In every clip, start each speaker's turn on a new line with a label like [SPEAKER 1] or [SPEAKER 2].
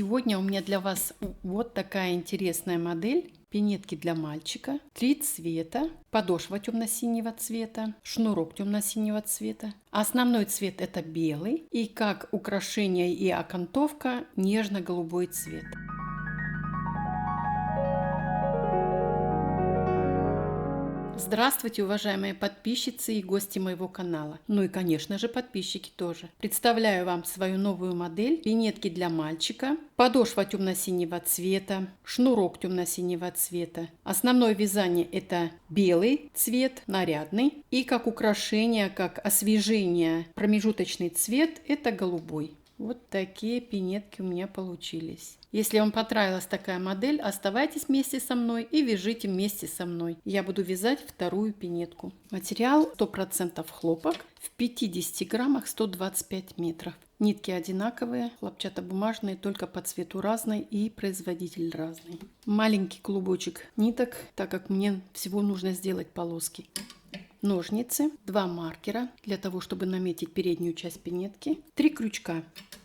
[SPEAKER 1] Сегодня у меня для вас вот такая интересная модель. Пинетки для мальчика. 3 цвета. Подошва темно-синего цвета. Шнурок темно-синего цвета. Основной цвет это белый. И как украшение и окантовка нежно-голубой цвет. Здравствуйте, уважаемые подписчицы и гости моего канала. Ну и, конечно же, подписчики тоже. Представляю вам свою новую модель. Пинетки для мальчика. Подошва темно-синего цвета. Шнурок темно-синего цвета. Основное вязание это белый цвет, нарядный. И как украшение, как освежение, промежуточный цвет это голубой. Вот такие пинетки у меня получились. Если вам понравилась такая модель, оставайтесь вместе со мной и вяжите вместе со мной. Я буду вязать вторую пинетку. Материал 100% хлопок, в 50 граммах 125 метров. Нитки одинаковые, хлопчатобумажные, только по цвету разные и производитель разный. Маленький клубочек ниток, так как мне всего нужно сделать полоски. Ножницы, 2 маркера для того, чтобы наметить переднюю часть пинетки, 3 крючка.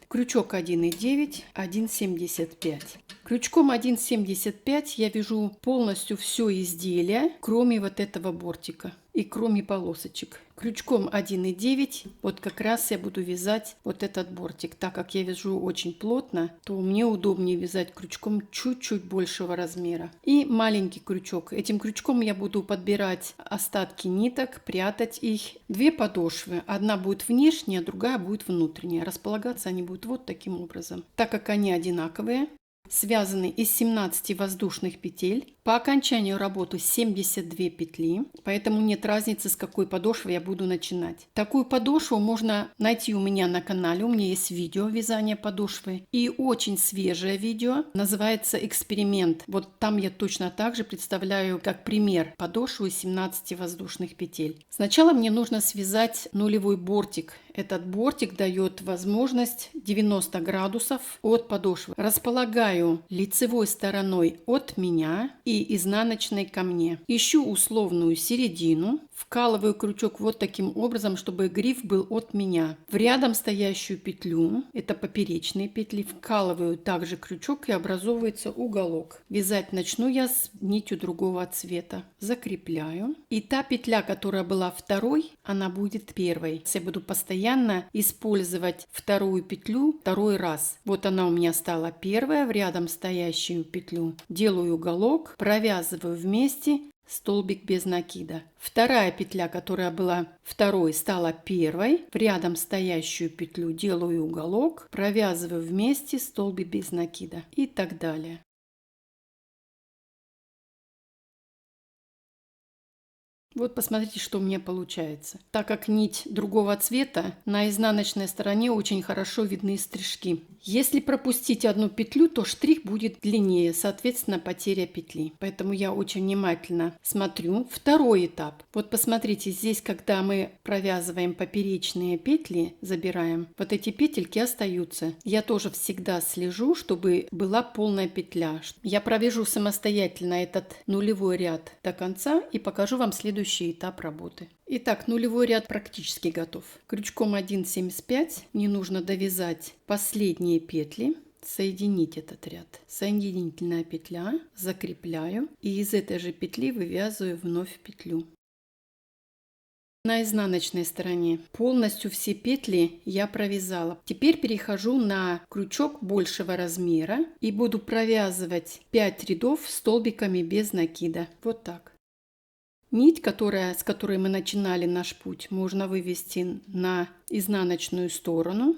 [SPEAKER 1] Крючок 1,9, 1,75. Крючком 1,75 я вяжу полностью все изделие, кроме вот этого бортика и кроме полосочек. Крючком 1,9 вот как раз я буду вязать вот этот бортик. Так как я вяжу очень плотно, то мне удобнее вязать крючком чуть-чуть большего размера. И маленький крючок. Этим крючком я буду подбирать остатки ниток, прятать их. 2 подошвы. Одна будет внешняя, другая будет внутренняя. Располагаться они будут вот таким образом. Так как они одинаковые, связаны из 17 воздушных петель. По окончанию работы 72 петли, поэтому нет разницы, с какой подошвы я буду начинать. Такую подошву можно найти у меня на канале. У меня есть видео вязания подошвы и очень свежее видео. Называется «Эксперимент». Вот там я точно так же представляю как пример подошву из 17 воздушных петель. Сначала мне нужно связать нулевой бортик. Этот бортик дает возможность 90 градусов от подошвы. Располагаю лицевой стороной от меня и изнаночной ко мне. Ищу условную середину, вкалываю крючок вот таким образом, чтобы гриф был от меня. В рядом стоящую петлю, это поперечные петли, вкалываю также крючок и образовывается уголок. Вязать начну я с нитью другого цвета. Закрепляю. И та петля, которая была второй, она будет первой. Я буду постоянно использовать вторую петлю второй раз. Вот она у меня стала первая в рядом стоящую петлю. Делаю уголок, провязываю вместе столбик без накида. Вторая петля, которая была второй, стала первой. В рядом стоящую петлю делаю уголок, провязываю вместе столбик без накида и так далее. Вот посмотрите, что у меня получается. Так как нить другого цвета, на изнаночной стороне очень хорошо видны стрижки. Если пропустить одну петлю, то штрих будет длиннее, соответственно, потеря петли. Поэтому я очень внимательно смотрю. Второй этап. Вот посмотрите, здесь, когда мы провязываем поперечные петли, забираем, вот эти петельки остаются. Я тоже всегда слежу, чтобы была полная петля. Я провяжу самостоятельно этот нулевой ряд до конца и покажу вам следующий этап работы. Итак, нулевой ряд практически готов. Крючком 1,75 мне нужно довязать последние петли, соединить этот ряд. Соединительная петля, закрепляю и из этой же петли вывязываю вновь петлю. На изнаночной стороне полностью все петли я провязала. Теперь перехожу на крючок большего размера и буду провязывать 5 рядов столбиками без накида. Вот так. Нить, с которой мы начинали наш путь, можно вывести на изнаночную сторону.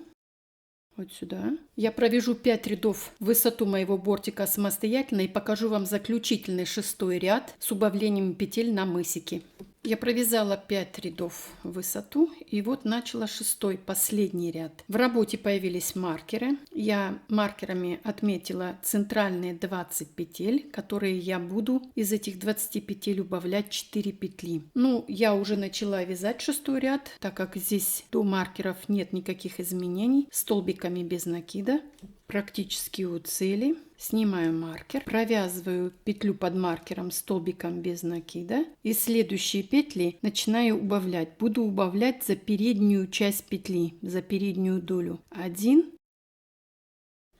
[SPEAKER 1] Вот сюда. Я провяжу 5 рядов в высоту моего бортика самостоятельно и покажу вам заключительный 6-й ряд с убавлением петель на мысике. Я провязала 5 рядов в высоту и вот начала 6-й, последний ряд. В работе появились маркеры. Я маркерами отметила центральные 20 петель, которые я буду из этих 20 петель убавлять 4 петли. Ну, я уже начала вязать 6-й ряд, так как здесь до маркеров нет никаких изменений. Столбиками без накида. Практически у цели. Снимаю маркер, провязываю петлю под маркером столбиком без накида и следующие петли начинаю убавлять. Буду убавлять за переднюю часть петли, за переднюю долю. 1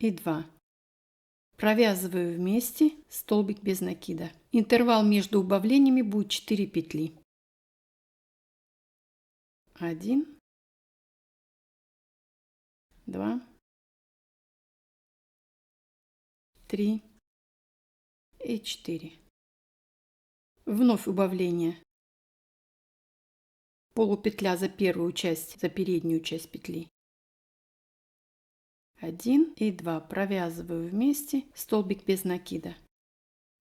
[SPEAKER 1] и 2. Провязываю вместе столбик без накида. Интервал между убавлениями будет 4 петли. 1, 2, 3 и 4. Вновь убавление. Полупетля за первую часть, за переднюю часть петли. 1 и 2. Провязываю вместе столбик без накида.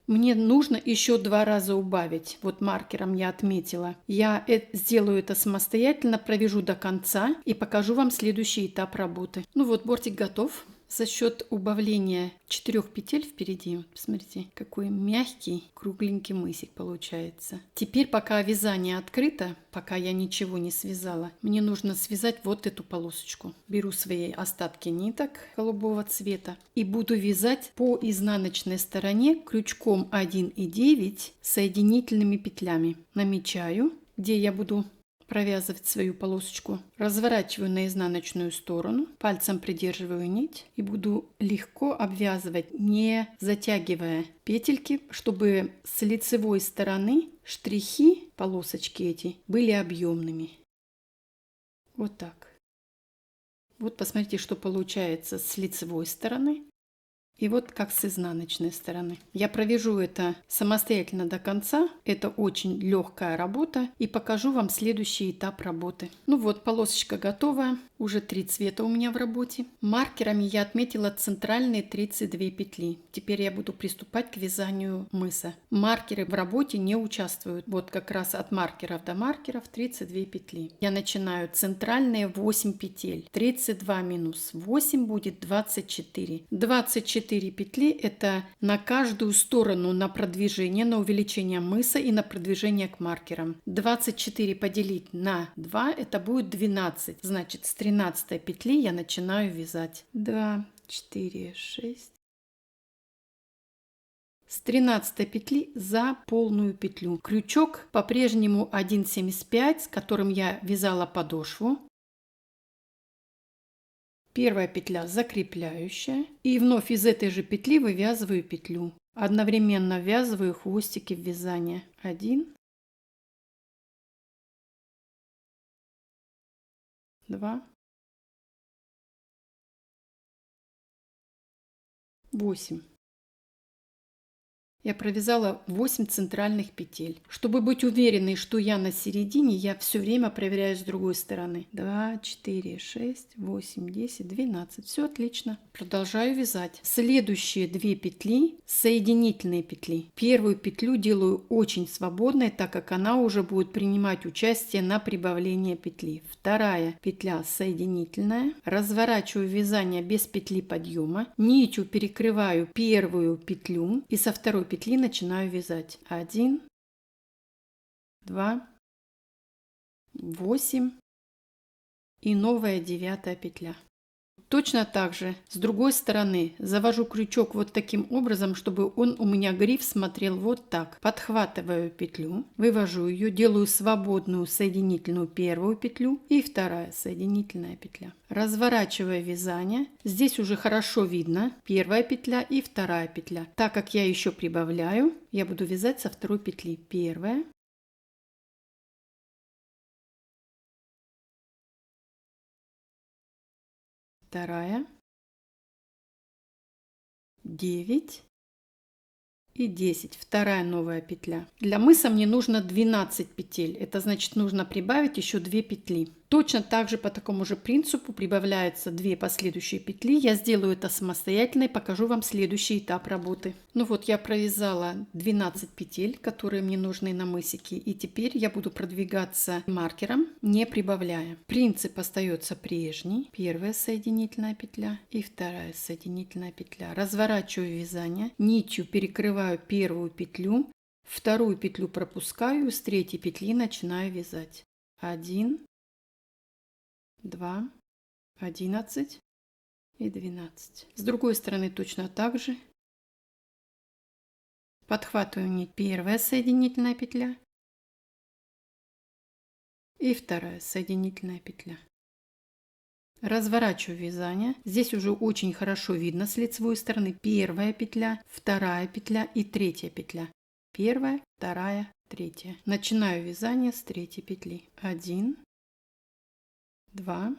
[SPEAKER 1] Мне нужно еще 2 раза убавить. Вот маркером я отметила. Я сделаю это самостоятельно, провяжу до конца и покажу вам следующий этап работы. Ну вот, бортик готов. За счет убавления 4 петель впереди, вот посмотрите, какой мягкий кругленький мысик получается. Теперь, пока вязание открыто, пока я ничего не связала, мне нужно связать вот эту полосочку. Беру свои остатки ниток голубого цвета и буду вязать по изнаночной стороне крючком 1,9 соединительными петлями. Намечаю, где я буду провязывать свою полосочку, разворачиваю на изнаночную сторону, пальцем придерживаю нить и буду легко обвязывать, не затягивая петельки, чтобы с лицевой стороны штрихи, полосочки эти, были объемными. Вот так. Вот посмотрите, что получается с лицевой стороны. И вот как с изнаночной стороны. Я провяжу это самостоятельно до конца. Это очень легкая работа. И покажу вам следующий этап работы. Ну вот, полосочка готова. Уже 3 цвета у меня в работе. Маркерами я отметила центральные 32 петли. Теперь я буду приступать к вязанию мыса. Маркеры в работе не участвуют. Вот как раз от маркеров до маркеров 32 петли. Я начинаю центральные 8 петель. 32 минус 8 будет 24. 24 петли это на каждую сторону на продвижение, на увеличение мыса и на продвижение к маркерам. 24 поделить на 2 это будет 12. Значит, с 13 петли я начинаю вязать. 2, 4, 6. С 13 петли за полную петлю. Крючок по-прежнему 1,75, с которым я вязала подошву. Первая петля закрепляющая. И вновь из этой же петли вывязываю петлю. Одновременно ввязываю хвостики в вязание. 1, 2, 8. Я провязала 8 центральных петель. Чтобы быть уверенной, что я на середине, я все время проверяю с другой стороны. 2, 4, 6, 8, 10, 12. Все отлично. Продолжаю вязать. Следующие 2 петли соединительные петли. Первую петлю делаю очень свободной, так как она уже будет принимать участие на прибавлении петли. Вторая петля соединительная. Разворачиваю вязание без петли подъема. Нитью перекрываю первую петлю и со второй петли начинаю вязать. 1, 2, 8 и новая 9 петля. Точно так же с другой стороны завожу крючок вот таким образом, чтобы он у меня гриф смотрел вот так. Подхватываю петлю, вывожу ее, делаю свободную соединительную первую петлю и вторая соединительная петля. Разворачиваю вязание. Здесь уже хорошо видно первая петля и вторая петля. Так как я еще прибавляю, я буду вязать со второй петли. Первая. Вторая, 9 и 10. Вторая новая петля. Для мыса мне нужно 12 петель. Это значит, нужно прибавить еще 2 петли. Точно так же по такому же принципу прибавляются 2 последующие петли. Я сделаю это самостоятельно и покажу вам следующий этап работы. Ну вот я провязала 12 петель, которые мне нужны на мысике. И теперь я буду продвигаться маркером, не прибавляя. Принцип остается прежний. Первая соединительная петля и вторая соединительная петля. Разворачиваю вязание, нитью перекрываю первую петлю, вторую петлю пропускаю, с третьей петли начинаю вязать. 1, 2, 11 и 12. С другой стороны точно так же. Подхватываю нить, первая соединительная петля и вторая соединительная петля. Разворачиваю вязание. Здесь уже очень хорошо видно с лицевой стороны первая петля, вторая петля и третья петля. Первая, вторая, третья. Начинаю вязание с третьей петли. 1, 2,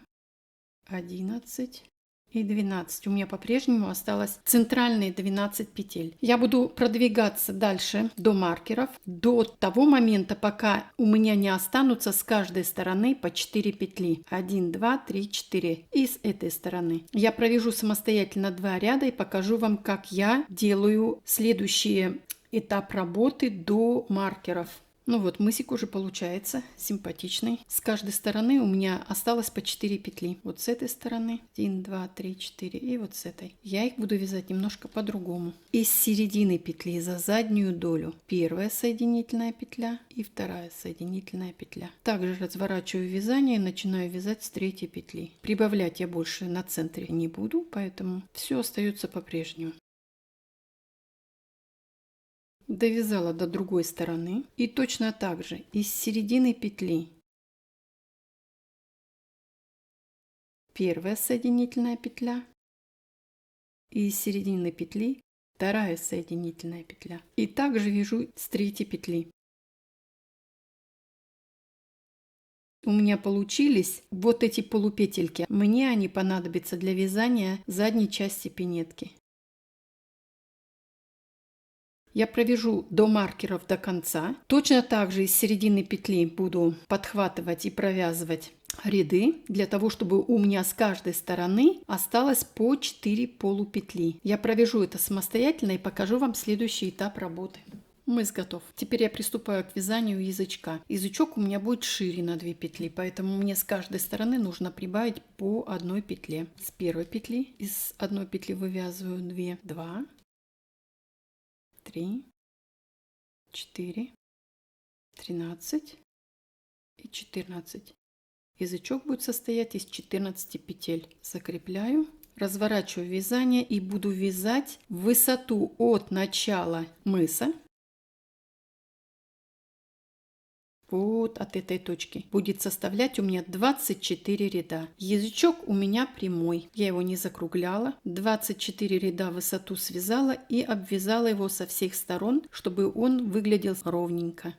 [SPEAKER 1] 11 и 12. У меня по-прежнему осталось центральные 12 петель. Я буду продвигаться дальше до маркеров, до того момента, пока у меня не останутся с каждой стороны по 4 петли. 1, 2, 3, 4. И с этой стороны. Я провяжу самостоятельно 2 ряда и покажу вам, как я делаю следующий этап работы до маркеров. Ну вот, мысик уже получается симпатичный. С каждой стороны у меня осталось по 4 петли. Вот с этой стороны 1, 2, 3, 4 и вот с этой. Я их буду вязать немножко по-другому. Из середины петли за заднюю долю первая соединительная петля и вторая соединительная петля. Также разворачиваю вязание и начинаю вязать с третьей петли. Прибавлять я больше на центре не буду, поэтому все остается по-прежнему. Довязала до другой стороны и точно так же из середины петли первая соединительная петля и из середины петли вторая соединительная петля. И также вяжу с третьей петли. У меня получились вот эти полупетельки. Мне они понадобятся для вязания задней части пинетки. Я провяжу до маркеров до конца. Точно так же из середины петли буду подхватывать и провязывать ряды, для того, чтобы у меня с каждой стороны осталось по 4 полупетли. Я провяжу это самостоятельно и покажу вам следующий этап работы. Мыс готов. Теперь я приступаю к вязанию язычка. Язычок у меня будет шире на 2 петли, поэтому мне с каждой стороны нужно прибавить по одной петле. С первой петли из одной петли вывязываю 2, 2, 3, 4, 13 и 14. Язычок будет состоять из 14 петель. Закрепляю, разворачиваю вязание и буду вязать в высоту от начала мыса вот от этой точки. Будет составлять у меня 24 ряда. Язычок у меня прямой. Я его не закругляла. 24 ряда в высоту связала и обвязала его со всех сторон, чтобы он выглядел ровненько.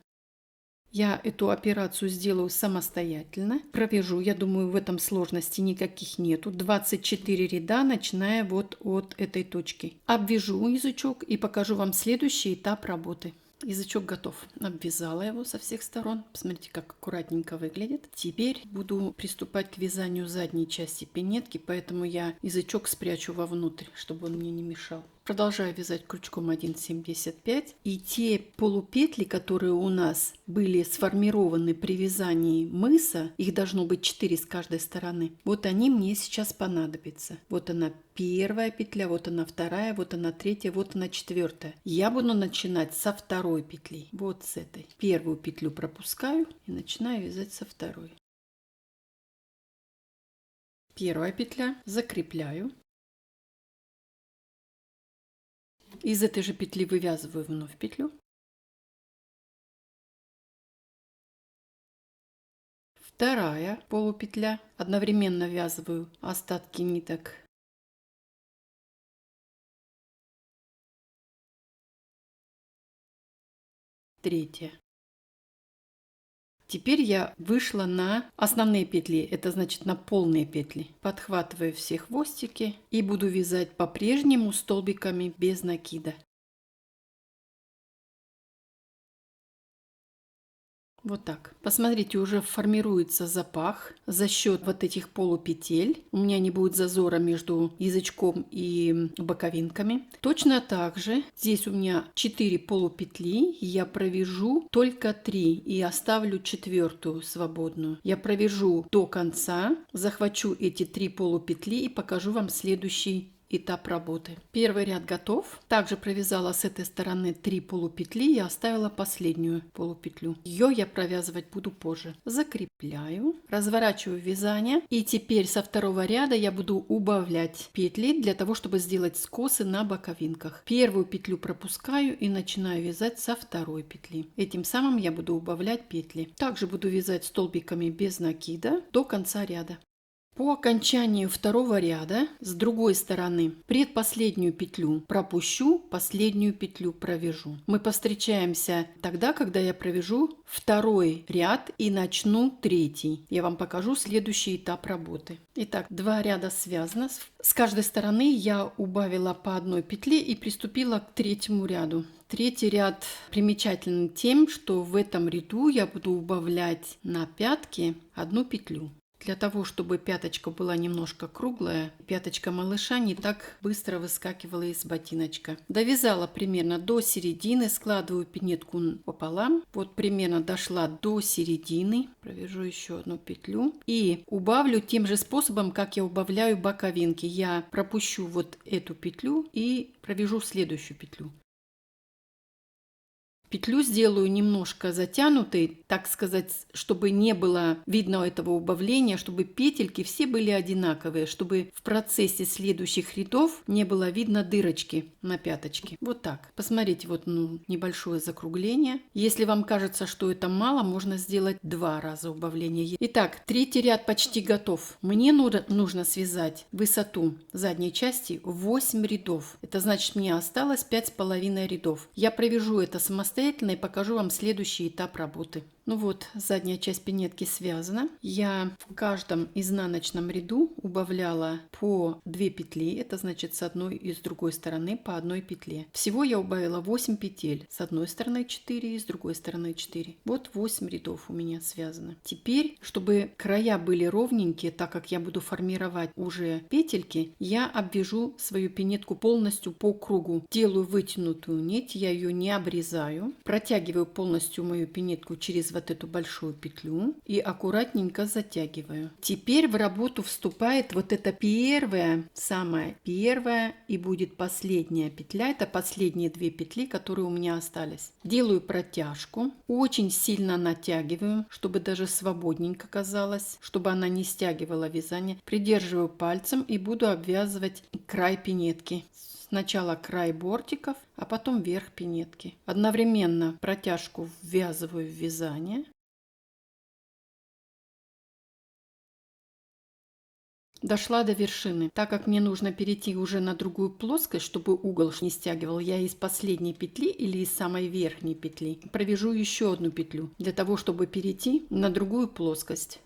[SPEAKER 1] Я эту операцию сделаю самостоятельно. Провяжу, я думаю, в этом сложности никаких нету. 24 ряда, начиная вот от этой точки. Обвяжу язычок и покажу вам следующий этап работы. Язычок готов. Обвязала его со всех сторон. Посмотрите, как аккуратненько выглядит. Теперь буду приступать к вязанию задней части пинетки, поэтому я язычок спрячу вовнутрь, чтобы он мне не мешал. Продолжаю вязать крючком 1,75. И те полупетли, которые у нас были сформированы при вязании мыса, их должно быть 4 с каждой стороны, вот они мне сейчас понадобятся. Вот она первая петля, вот она вторая, вот она третья, вот она четвертая. Я буду начинать со второй петли, вот с этой. Первую петлю пропускаю и начинаю вязать со второй. Первая петля, закрепляю. Из этой же петли вывязываю вновь петлю. Вторая полупетля. Одновременно ввязываю остатки ниток. Третья. Теперь я вышла на основные петли, это значит на полные петли. Подхватываю все хвостики и буду вязать по-прежнему столбиками без накида. Вот так. Посмотрите, уже формируется запах за счет вот этих полупетель. У меня не будет зазора между язычком и боковинками. Точно так же здесь у меня 4 полупетли. Я провяжу только 3 и оставлю четвертую свободную. Я провяжу до конца, захвачу эти 3 полупетли и покажу вам следующий этап работы. Первый ряд готов. Также провязала с этой стороны 3 полупетли и оставила последнюю полупетлю. Ее я провязывать буду позже. Закрепляю, разворачиваю вязание и теперь со второго ряда я буду убавлять петли для того, чтобы сделать скосы на боковинках. Первую петлю пропускаю и начинаю вязать со второй петли. Этим самым я буду убавлять петли. Также буду вязать столбиками без накида до конца ряда. По окончанию второго ряда с другой стороны предпоследнюю петлю пропущу, последнюю петлю провяжу. Мы повстречаемся тогда, когда я провяжу второй ряд и начну третий. Я вам покажу следующий этап работы. Итак, 2 ряда связано. С каждой стороны я убавила по одной петле и приступила к третьему ряду. Третий ряд примечателен тем, что в этом ряду я буду убавлять на пятки одну петлю. Для того, чтобы пяточка была немножко круглая, пяточка малыша не так быстро выскакивала из ботиночка. Довязала примерно до середины, складываю пинетку пополам. Вот примерно дошла до середины, провяжу еще одну петлю и убавлю тем же способом, как я убавляю боковинки. Я пропущу вот эту петлю и провяжу следующую петлю. Петлю сделаю немножко затянутой, так сказать, чтобы не было видно этого убавления, чтобы петельки все были одинаковые, чтобы в процессе следующих рядов не было видно дырочки на пяточке. Вот так. Посмотрите, вот небольшое закругление. Если вам кажется, что это мало, можно сделать 2 раза убавления. Итак, третий ряд почти готов. Мне нужно связать высоту задней части 8 рядов. Это значит, мне осталось 5,5 рядов. Я провяжу это самостоятельно и покажу вам следующий этап работы. Ну вот, задняя часть пинетки связана. Я в каждом изнаночном ряду убавляла по 2 петли. Это значит с одной и с другой стороны по одной петле. Всего я убавила 8 петель. С одной стороны 4 и с другой стороны 4. Вот 8 рядов у меня связано. Теперь, чтобы края были ровненькие, так как я буду формировать уже петельки, я обвяжу свою пинетку полностью по кругу. Делаю вытянутую нить, я ее не обрезаю. Протягиваю полностью мою пинетку через вот эту большую петлю и аккуратненько затягиваю. Теперь в работу вступает вот эта самая первая и будет последняя петля. Это последние 2 петли, которые у меня остались. Делаю протяжку, очень сильно натягиваю, чтобы даже свободненько казалось, чтобы она не стягивала вязание. Придерживаю пальцем и буду обвязывать край пинетки. Сначала край бортиков, а потом верх пинетки. Одновременно протяжку ввязываю в вязание. Дошла до вершины. Так как мне нужно перейти уже на другую плоскость, чтобы угол не стягивал, я из последней петли или из самой верхней петли провяжу еще одну петлю, для того, чтобы перейти на другую плоскость.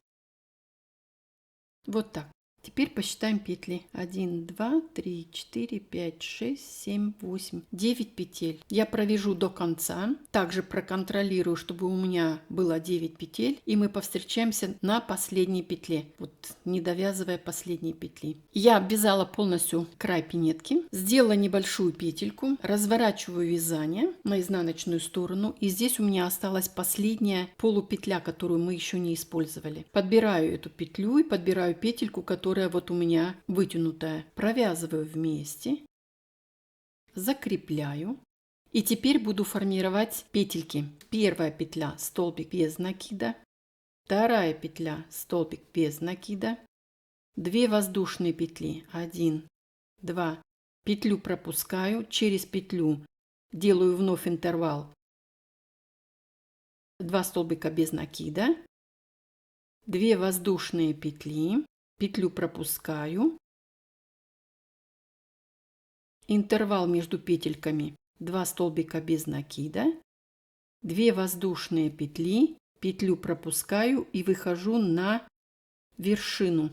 [SPEAKER 1] Вот так. Теперь посчитаем петли. 1, 2, 3, 4, 5, 6, 7, 8, 9 петель. Я провяжу до конца. Также проконтролирую, чтобы у меня было 9 петель. И мы повстречаемся на последней петле. Вот не довязывая последней петли. Я обвязала полностью край пинетки. Сделала небольшую петельку. Разворачиваю вязание на изнаночную сторону. И здесь у меня осталась последняя полупетля, которую мы еще не использовали. Подбираю эту петлю и подбираю петельку, которая вот у меня вытянутая. Провязываю вместе, закрепляю. И теперь буду формировать петельки. Первая петля столбик без накида, вторая петля столбик без накида, 2 воздушные петли, 1, 2, петлю пропускаю, через петлю делаю вновь интервал, 2 столбика без накида, 2 воздушные петли, петлю пропускаю, интервал между петельками, 2 столбика без накида, 2 воздушные петли, петлю пропускаю и выхожу на вершину.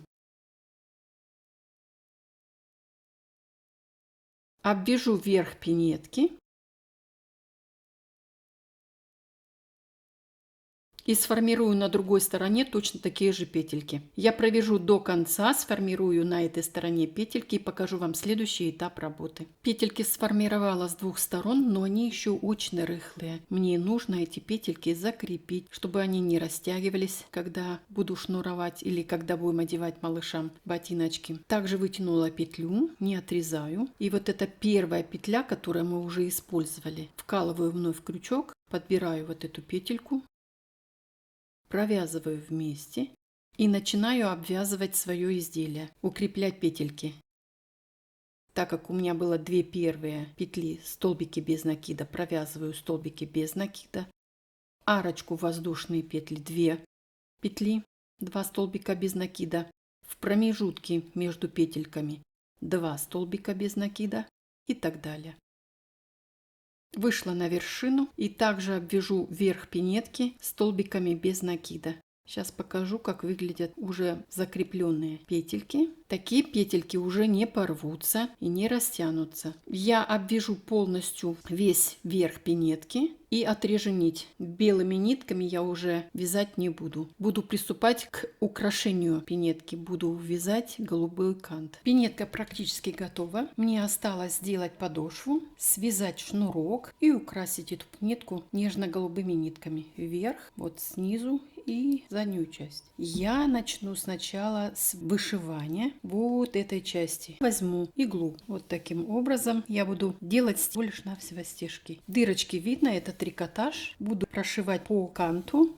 [SPEAKER 1] Обвяжу верх пинетки и сформирую на другой стороне точно такие же петельки. Я провяжу до конца, сформирую на этой стороне петельки и покажу вам следующий этап работы. Петельки сформировала с 2 сторон, но они еще очень рыхлые. Мне нужно эти петельки закрепить, чтобы они не растягивались, когда буду шнуровать или когда будем одевать малышам ботиночки. Также вытянула петлю, не отрезаю. И вот эта первая петля, которую мы уже использовали, вкалываю вновь в крючок, подбираю вот эту петельку, провязываю вместе и начинаю обвязывать свое изделие, укреплять петельки. Так как у меня было 2 первые петли столбики без накида, провязываю столбики без накида, арочку воздушные петли 2 петли, 2 столбика без накида, в промежутке между петельками 2 столбика без накида и так далее. Вышла на вершину и также обвяжу верх пинетки столбиками без накида. Сейчас покажу, как выглядят уже закрепленные петельки. Такие петельки уже не порвутся и не растянутся. Я обвяжу полностью весь верх пинетки и отрежу нить. Белыми нитками я уже вязать не буду. Буду приступать к украшению пинетки. Буду вязать голубой кант. Пинетка практически готова. Мне осталось сделать подошву, связать шнурок и украсить эту пинетку нежно-голубыми нитками. Вверх, вот снизу и заднюю часть. Я начну сначала с вышивания вот этой части. Возьму иглу. Вот таким образом я буду делать всего лишь навсего стежки. Дырочки видно, это трикотаж. Буду прошивать по канту.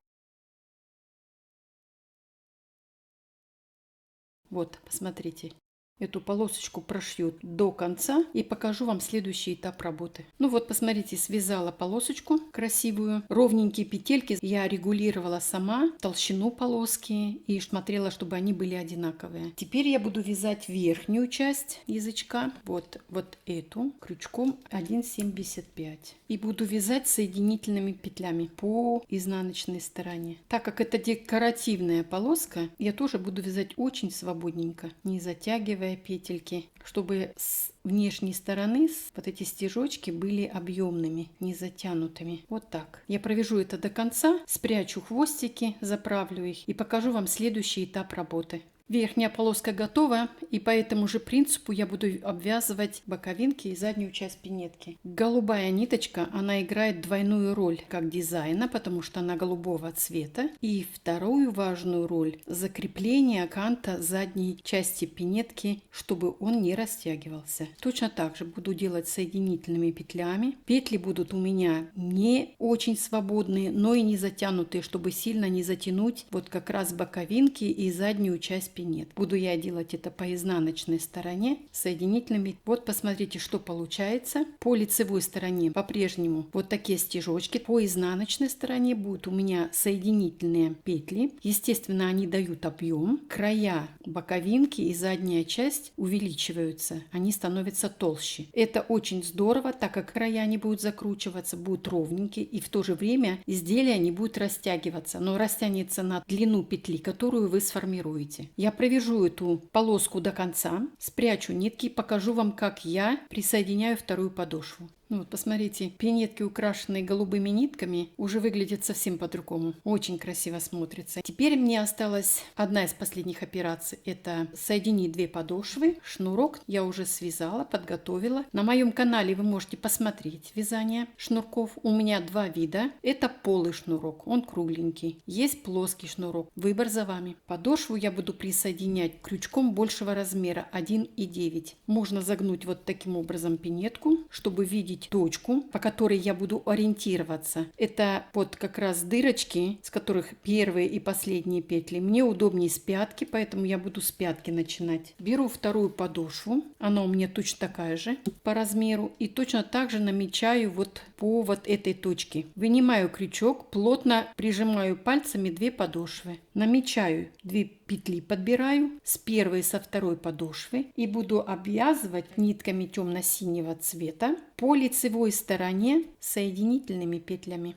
[SPEAKER 1] Вот, посмотрите. Эту полосочку прошью до конца и покажу вам следующий этап работы. Ну вот, посмотрите, связала полосочку красивую. Ровненькие петельки я регулировала сама, толщину полоски и смотрела, чтобы они были одинаковые. Теперь я буду вязать верхнюю часть язычка, вот эту, крючком 1,75. И буду вязать соединительными петлями по изнаночной стороне. Так как это декоративная полоска, я тоже буду вязать очень свободненько, не затягивая петельки, чтобы с внешней стороны вот эти стежочки были объемными, не затянутыми. Вот так. Я провяжу это до конца, спрячу хвостики, заправлю их и покажу вам следующий этап работы. Верхняя полоска готова, и по этому же принципу я буду обвязывать боковинки и заднюю часть пинетки. Голубая ниточка, она играет двойную роль как дизайна, потому что она голубого цвета, и вторую важную роль – закрепление канта задней части пинетки, чтобы он не растягивался. Точно так же буду делать соединительными петлями. Петли будут у меня не очень свободные, но и не затянутые, чтобы сильно не затянуть вот как раз боковинки и заднюю часть пинетки. Буду я делать это по изнаночной стороне соединительными. Вот посмотрите, что получается. По лицевой стороне по-прежнему вот такие стежочки. По изнаночной стороне будут у меня соединительные петли. Естественно, они дают объем. Края боковинки и задняя часть увеличиваются. Они становятся толще. Это очень здорово, так как края не будут закручиваться, будут ровненькие. И в то же время изделие не будет растягиваться. Но растянется на длину петли, которую вы сформируете. Я провяжу эту полоску до конца, спрячу нитки и покажу вам, как я присоединяю вторую подошву. Ну вот, посмотрите, пинетки, украшенные голубыми нитками, уже выглядят совсем по-другому. Очень красиво смотрится. Теперь мне осталась одна из последних операций. Это соединить две подошвы. Шнурок я уже связала, подготовила. На моем канале вы можете посмотреть вязание шнурков. У меня два вида. Это полый шнурок, он кругленький. Есть плоский шнурок. Выбор за вами. Подошву я буду присоединять крючком большего размера 1,9. Можно загнуть вот таким образом пинетку, чтобы видеть точку, по которой я буду ориентироваться. Это вот как раз дырочки, с которых первые и последние петли. Мне удобнее с пятки, поэтому я буду с пятки начинать. Беру вторую подошву, она у меня точно такая же по размеру, и точно так же намечаю вот по вот этой точке. Вынимаю крючок, плотно прижимаю пальцами две подошвы. Намечаю 2 петли, подбираю с первой и со второй подошвы и буду обвязывать нитками темно-синего цвета по лицевой стороне соединительными петлями.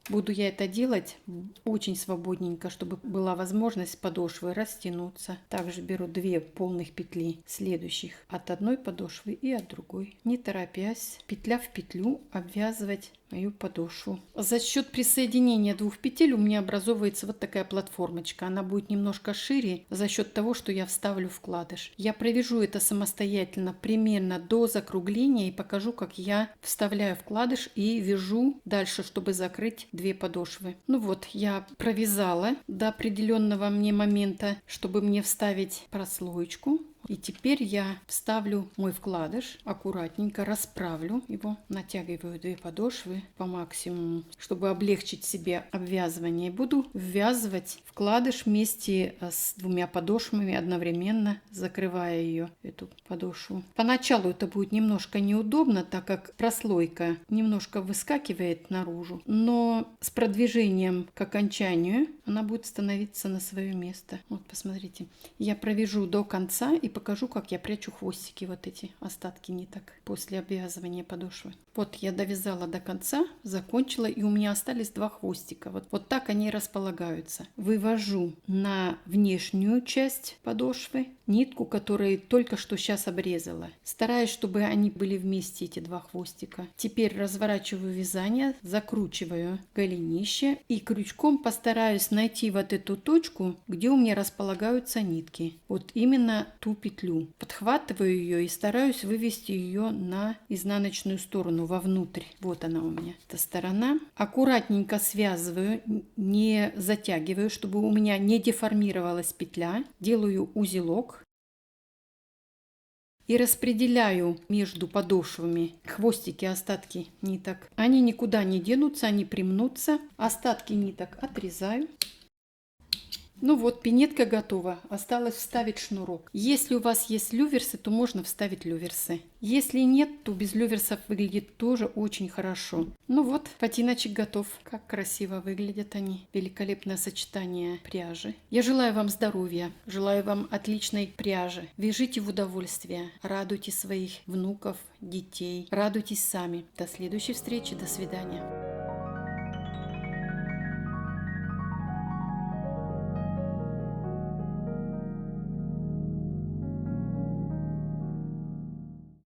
[SPEAKER 1] Буду я это делать очень свободненько, чтобы была возможность подошвы растянуться. Также беру 2 полных петли следующих от одной подошвы и от другой. Не торопясь, петля в петлю обвязывать мою подошву. За счет присоединения 2 петель у меня образовывается вот такая платформочка. Она будет немножко шире за счет того, что я вставлю вкладыш. Я провяжу это самостоятельно примерно до закругления и покажу, как я вставляю вкладыш и вяжу дальше, чтобы закрыть 2 подошвы. Ну вот, я провязала до определенного мне момента, чтобы мне вставить прослоечку. И теперь я вставлю мой вкладыш, аккуратненько расправлю его, натягиваю 2 подошвы по максимуму, чтобы облегчить себе обвязывание. И буду ввязывать вкладыш вместе с 2 подошвами одновременно, закрывая ее, эту подошву. Поначалу это будет немножко неудобно, так как прослойка немножко выскакивает наружу, но с продвижением к окончанию она будет становиться на свое место. Вот посмотрите, я провяжу до конца и покажу, как я прячу хвостики, вот эти остатки ниток после обвязывания подошвы. Вот я довязала до конца, закончила, и у меня остались 2 хвостика. Вот так они располагаются. Вывожу на внешнюю часть подошвы нитку, которую только что сейчас обрезала. Стараюсь, чтобы они были вместе, эти 2 хвостика. Теперь разворачиваю вязание, закручиваю голенище и крючком постараюсь найти вот эту точку, где у меня располагаются нитки. Вот именно ту петлю. Подхватываю ее и стараюсь вывести ее на изнаночную сторону, вовнутрь. Вот она у меня, эта сторона. Аккуратненько связываю, не затягиваю, чтобы у меня не деформировалась петля. Делаю узелок. И распределяю между подошвами хвостики, остатки ниток. Они никуда не денутся, они примнутся. Остатки ниток отрезаю. Ну вот, пинетка готова. Осталось вставить шнурок. Если у вас есть люверсы, то можно вставить люверсы. Если нет, то без люверсов выглядит тоже очень хорошо. Ну вот, ботиночек готов. Как красиво выглядят они. Великолепное сочетание пряжи. Я желаю вам здоровья. Желаю вам отличной пряжи. Вяжите в удовольствие. Радуйте своих внуков, детей. Радуйтесь сами. До следующей встречи. До свидания.